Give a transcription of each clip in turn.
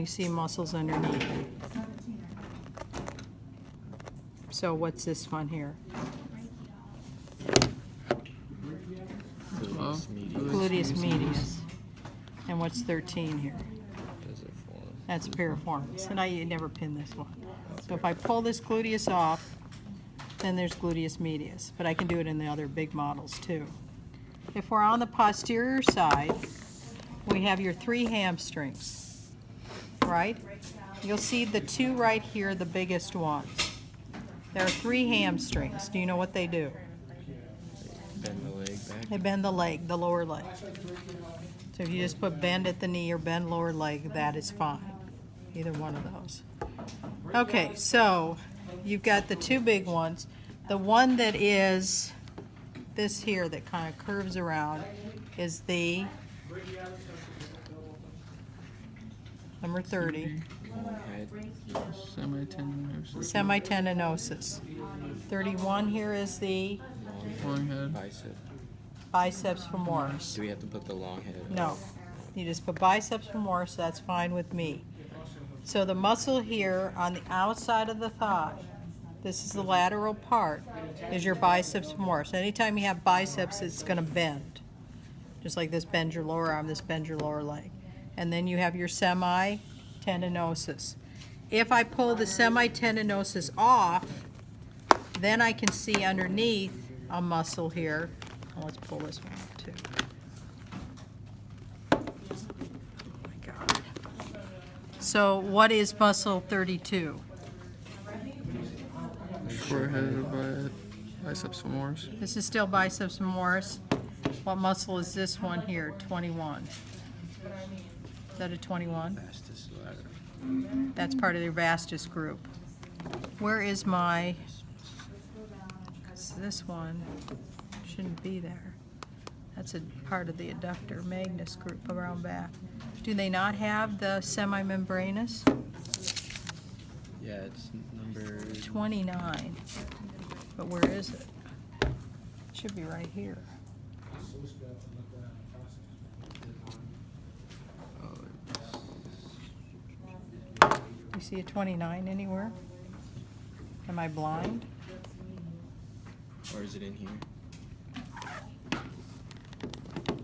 you see muscles underneath. So what's this one here? Gluteus medius. And what's 13 here? That's piriformis. And I never pin this one. So if I pull this gluteus off, then there's gluteus medius. But I can do it in the other big models too. If we're on the posterior side, we have your 3 hamstrings, right? You'll see the 2 right here, the biggest ones. There are 3 hamstrings. Do you know what they do? Bend the leg back. They bend the leg, the lower leg. So if you just put bend at the knee or bend lower leg, that is fine. Either one of those. Okay, so you've got the 2 big ones. The one that is this here that kind of curves around is the number 30, Semitendinosus. semitendinosus. 31 here is the Long head. Bicep. biceps femoris. Do we have to put the long head? No, you just put biceps femoris, that's fine with me. So the muscle here on the outside of the thigh, this is the lateral part, is your biceps femoris. Anytime you have biceps, it's going to bend. Just like this bends your lower arm, this bends your lower leg. And then you have your semitendinosus. If I pull the semitendinosus off, then I can see underneath a muscle here. Oh, let's pull this one off too. Oh my God. So what is muscle 32? Forehead by biceps femoris. This is still biceps femoris. What muscle is this one here? 21. Is that a 21? Vastus ladder. That's part of the vastus group. Where is my, 'cause this one shouldn't be there. That's a part of the adductor magnus group around back. Do they not have the semimembranous? Yeah, it's number 29. But where is it? It should be right here. You see a 29 anywhere? Am I blind? or is it in here?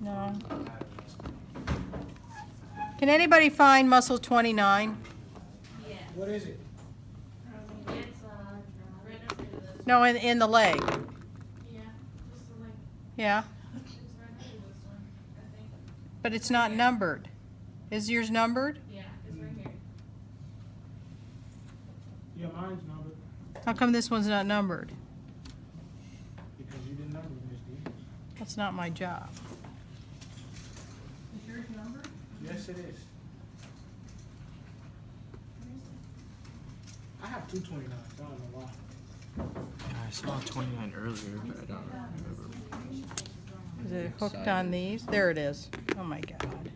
No. Can anybody find muscle 29? What is it? No, in the leg. Yeah, just the leg. Yeah, It's right under this one, I think. but it's not numbered. Is yours numbered? Yeah, it's right here. Yeah, mine's numbered How come this one's not numbered? because you didn't number it, Miss D. That's not my job. Is yours numbered? Yes, it is. I have 229. I don't know why. I saw 29 earlier, but I don't remember. Is it hooked on these? There it is. Oh my God.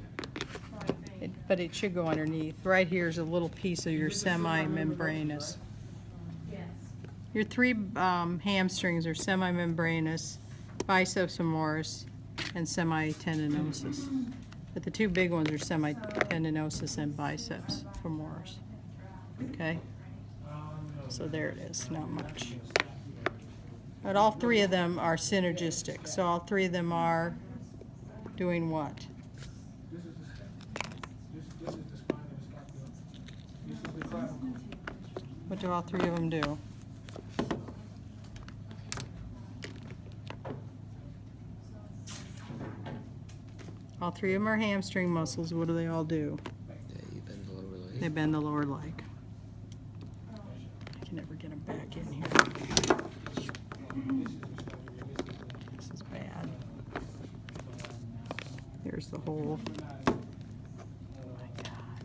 But it should go underneath. Right here is a little piece of your semimembranous. Yes. Your 3 hamstrings are semimembranous, biceps femoris, and semitendinosus. But the 2 big ones are semitendinosus and biceps femoris. Okay? So there it is, not much. But all 3 of them are synergistic. So all 3 of them are doing what? This is the spine of the scapula. This is the clavicle. What do all 3 of them do? All 3 of them are hamstring muscles. What do they all do? Yeah, you bend the lower leg. They bend the lower leg. I can never get them back in here. This is bad. Here's the hole. Oh my God.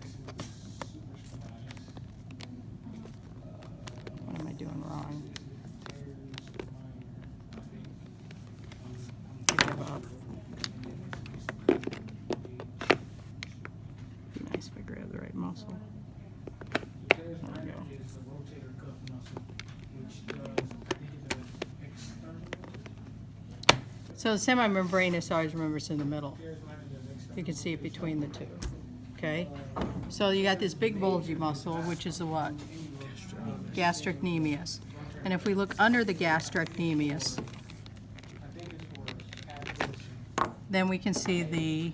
What am I doing wrong? I give up. Be nice if I grab the right muscle. There we go. Is the rotator cuff muscle, which does, I think it does external. So the semimembranous, always remember it's in the middle. Teres minor does external. You can see it between the 2. okay? So you got this big bulgy muscle, which is the what? Gastrocnemius. And if we look under the gastrocnemius, then we can see the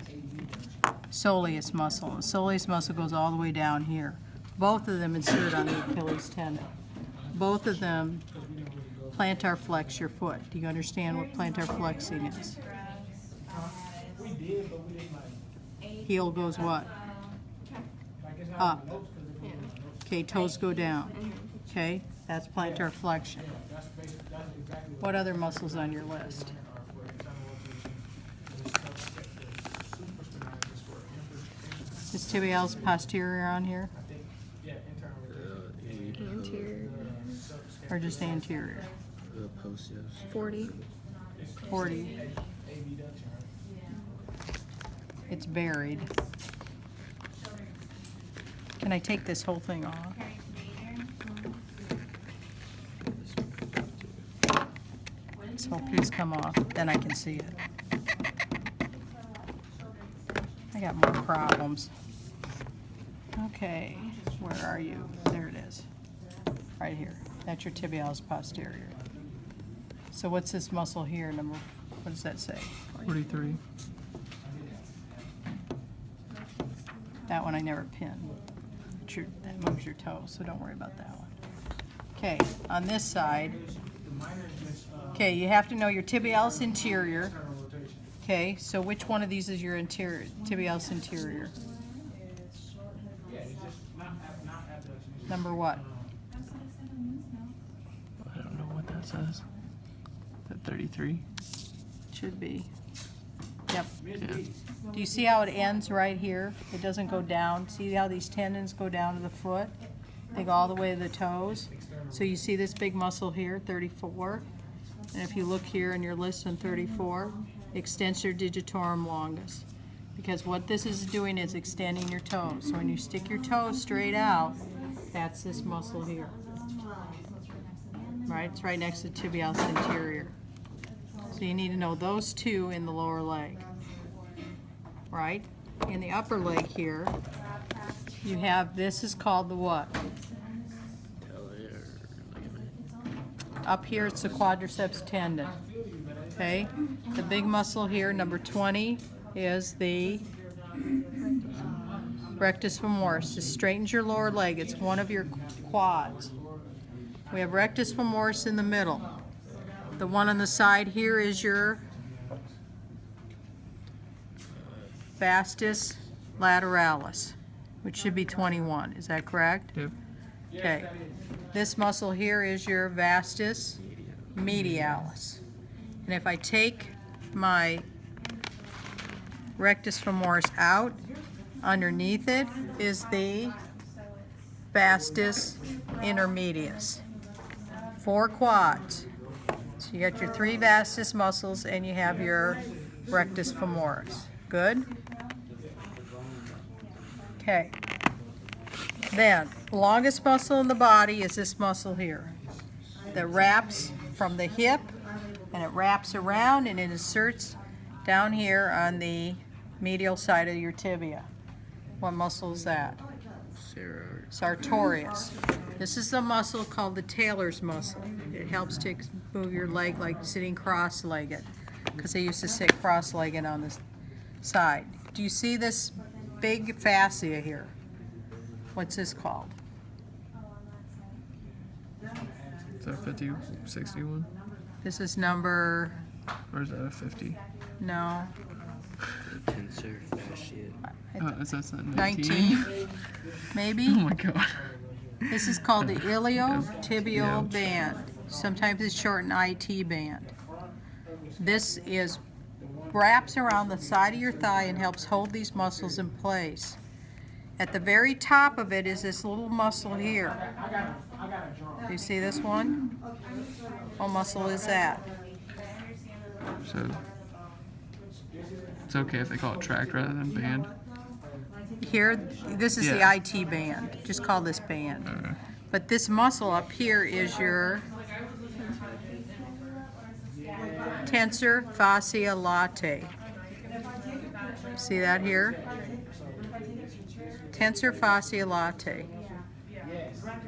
soleus muscle. The soleus muscle goes all the way down here. Both of them insert on the Achilles tendon. Both of them plantar flex your foot. Do you understand what plantar flexing is? Heel goes what? Up. Okay, toes go down. Okay, that's plantar flexion. What other muscles on your list? Is tibialis posterior on here, Anterior. or just anterior? Post, yes. 40. 40. It's buried. Can I take this whole thing off? This whole piece come off, then I can see it. I got more problems. Okay, where are you? There it is. Right here. That's your tibialis posterior. So what's this muscle here, number, what does that say? 43. That one I never pin. That moves your toe, so don't worry about that one. Okay, on this side, okay, you have to know your tibialis anterior. Okay, so which one of these is your anterior, tibialis anterior? Number what? I don't know what that says. That 33? Should be. Yep. Yeah. Do you see how it ends right here? It doesn't go down. See how these tendons go down to the foot? They go all the way to the toes. So you see this big muscle here, 34. And if you look here in your list on 34, extensor digitorum longus. Because what this is doing is extending your toes. So when you stick your toes straight out, that's this muscle here. Right? It's right next to tibialis anterior. So you need to know those two in the lower leg. Right? In the upper leg here, you have, this is called the what? Up here it's the quadriceps tendon. Okay? The big muscle here, number 20, is the rectus femoris. This straightens your lower leg. It's one of your quads. We have rectus femoris in the middle. The one on the side here is your vastus lateralis, which should be 21. Is that correct? Yep. Okay. This muscle here is your vastus medialis. And if I take my rectus femoris out, underneath it is the vastus intermedius. 4 quads. So you got your 3 vastus muscles and you have your rectus femoris. Good? Okay. Then, longest muscle in the body is this muscle here that wraps from the hip and it wraps around and it inserts down here on the medial side of your tibia. What muscle is that? Sartorius. This is the muscle called the Taylor's muscle. It helps to move your leg like sitting cross-legged, because they used to sit cross-legged on this side. Do you see this big fascia here? What's this called? Is that 50, 61? This is number, Or is that a 50? no, Tensor fascia. Is that 19, maybe? Oh my god. This is called the iliotibial band. Sometimes it's shortened IT band. This is wraps around the side of your thigh and helps hold these muscles in place. At the very top of it is this little muscle here. Do you see this one? What muscle is that? So it's okay if they call it tract rather than band. Here, this is Yeah. the IT band. Just call this band. Okay. But this muscle up here is your tensor fascia latae. See that here? tensor fasciolate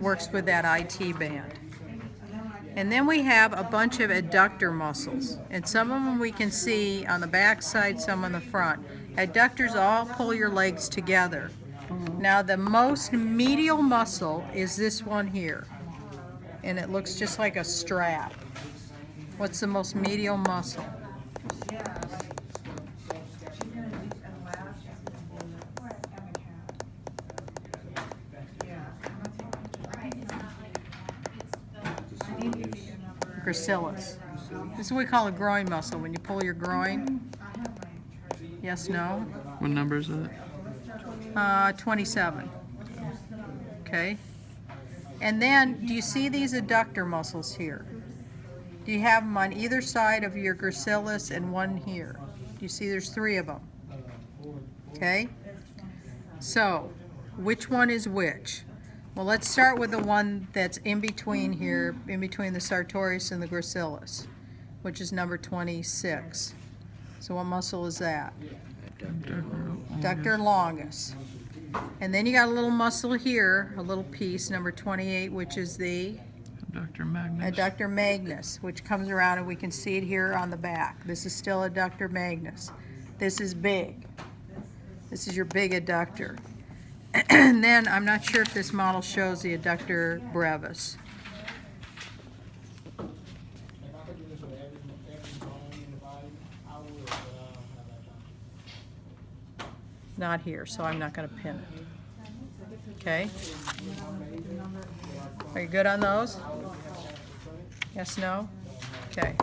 works with that IT band. And then we have a bunch of adductor muscles, and some of them we can see on the back side, some on the front. Adductors all pull your legs together. Now the most medial muscle is this one here, and it looks just like a strap. What's the most medial muscle? Gracilis. This is what we call a groin muscle. When you pull your groin. Yes, no? What number is that? 27. Okay. And then, do you see these adductor muscles here? Do you have them on either side of your gracilis and one here? Do you see there's 3 of them? Okay. So, which one is which? Well, let's start with the one that's in between here, in between the sartorius and the gracilis, which is number 26. So what muscle is that? Adductor longus. And then you got a little muscle here, a little piece, number 28, which is the Adductor magnus. adductor magnus, which comes around and we can see it here on the back. This is still adductor magnus. This is big. This is your big adductor. And then, I'm not sure if this model shows the adductor brevis. If I could do this with every bone in the body, I would, but I don't have that time. Not here, so I'm not going to pin it. Okay? Are you good on those? Yes, no? Okay.